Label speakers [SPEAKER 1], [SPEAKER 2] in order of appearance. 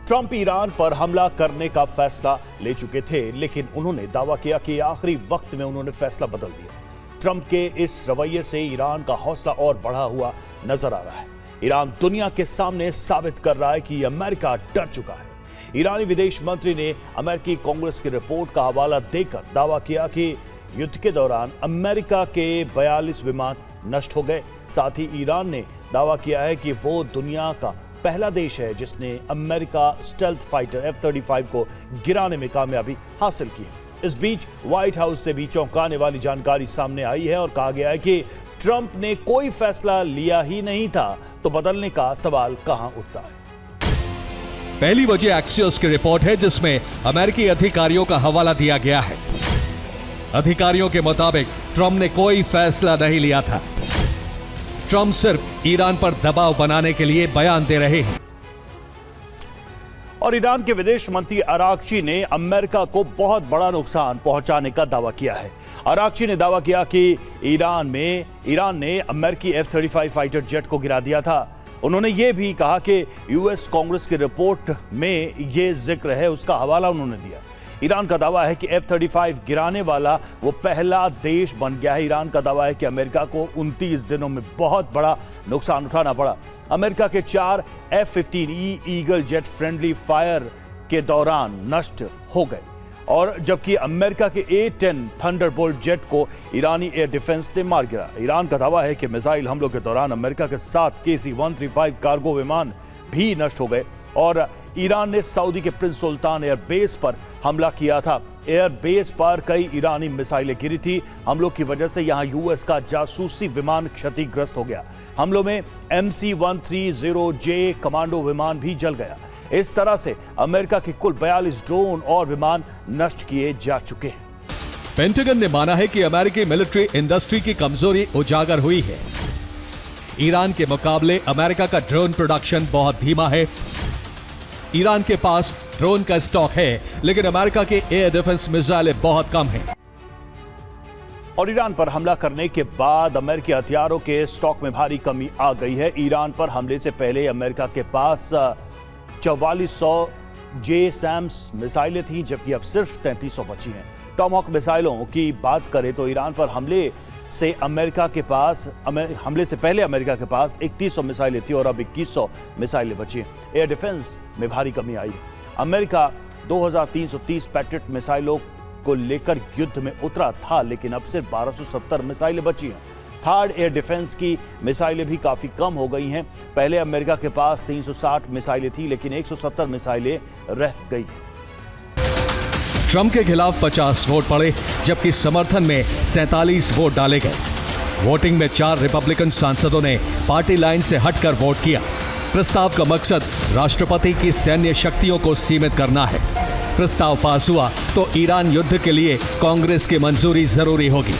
[SPEAKER 1] Trump Iran पर हमला करने का फैसला ले चुके थे, लेकिन उन्होंने दावा किया कि आखिरी वक्त में उन्होंने फैसला बदल दिया। ट्रंप के इस रवैये से ईरान का हौसला और बढ़ा हुआ नजर आ रहा है। ईरान दुनिया के सामने साबित कर रहा है कि अमेरिका डर चुका है। ईरानी विदेश मंत्री ने अमेरिकी कांग्रेस की रिपोर्ट का हवाला देकर दावा किया कि युद्ध के दौरान अमेरिका के 42 विमान नष्ट हो गए। साथ ही ईरान ने दावा किया है कि वो दुनिया का पहला देश है जिसने अमेरिका स्टेल्थ फाइटर F-35 को गिराने में कामयाबी हासिल की है। इस बीच व्हाइट हाउस से भी चौंकाने वाली जानकारी सामने आई है और कहा गया है कि ट्रंप ने कोई फैसला लिया ही नहीं था, तो बदलने का सवाल कहां उठता है।
[SPEAKER 2] पहली वजह एक्सियोस की रिपोर्ट है, जिसमें अमेरिकी अधिकारियों का हवाला दिया गया है। अधिकारियों के मुताबिक ट्रंप ने कोई फैसला नहीं लिया था। ट्रंप सिर्फ ईरान पर दबाव बनाने के लिए बयान दे रहे हैं।
[SPEAKER 1] और ईरान के विदेश मंत्री अरागची ने अमेरिका को बहुत बड़ा नुकसान पहुंचाने का दावा किया है। अरागची ने दावा किया कि ईरान ने अमेरिकी F-35 फाइटर जेट को गिरा दिया था। उन्होंने ये भी कहा कि यूएस कांग्रेस की रिपोर्ट में ये जिक्र है, उसका हवाला उन्होंने दिया। ईरान का दावा है कि F-35 गिराने वाला वो पहला देश बन गया है। ईरान का दावा है कि अमेरिका को 29 दिनों में बहुत बड़ा नुकसान उठाना पड़ा। अमेरिका के 4 F-15E eagle jet friendly fire के दौरान नष्ट हो गए, और जबकि अमेरिका के A-10 थंडरबोल्ट जेट को ईरानी एयर डिफेंस ने मार गिरा। ईरान का दावा है कि मिसाइल हमलों के दौरान अमेरिका के 7 KC-135 कार्गो विमान भी नष्ट हो गए, और ईरान ने सऊदी के प्रिंस सुल्तान एयरबेस पर हमला किया था। एयरबेस पर कई ईरानी मिसाइलें गिरी थी। हमलों की वजह से यहां यूएस का जासूसी विमान क्षतिग्रस्त हो गया। हमलों में MC-130J कमांडो विमान भी जल गया। इस तरह से अमेरिका के कुल 42 ड्रोन और विमान नष्ट किए जा चुके हैं।
[SPEAKER 2] पेंटागन ने माना है कि अमेरिकी मिलिट्री इंडस्ट्री की कमजोरी उजागर हुई है। ईरान के मुकाबले अमेरिका का ड्रोन प्रोडक्शन बहुत धीमा है। ईरान के पास ड्रोन का स्टॉक है, लेकिन अमेरिका के एयर डिफेंस मिसाइलें बहुत कम हैं।
[SPEAKER 1] और ईरान पर हमला करने के बाद अमेरिकी हथियारों के स्टॉक में भारी कमी आ गई है। ईरान पर हमले से पहले अमेरिका के पास 4400 JSAMS मिसाइलें थी, जबकि अब सिर्फ 3300 बची हैं। टॉमहॉक मिसाइलों की बात करें तो ईरान पर हमले से पहले अमेरिका के पास 3100 मिसाइलें थी और अब 2100 मिसाइलें बची हैं। एयर डिफेंस में भारी कमी आई है। अमेरिका 2330 पैट्रियट मिसाइलों को लेकर युद्ध में उतरा था, लेकिन अब सिर्फ 1270 मिसाइलें बची हैं। थर्ड एयर डिफेंस की मिसाइलें भी काफी कम हो गई हैं। पहले अमेरिका के पास 360 मिसाइलें थी, लेकिन 170 मिसाइलें रह गई।
[SPEAKER 2] ट्रंप के खिलाफ 50 वोट पड़े, जबकि समर्थन में 47 वोट डाले गए। वोटिंग में 4 रिपब्लिकन सांसदों ने पार्टी लाइन से हटकर वोट किया। प्रस्ताव का मकसद राष्ट्रपति की सैन्य शक्तियों को सीमित करना है। प्रस्ताव पास हुआ तो ईरान युद्ध के लिए कांग्रेस की मंजूरी जरूरी होगी।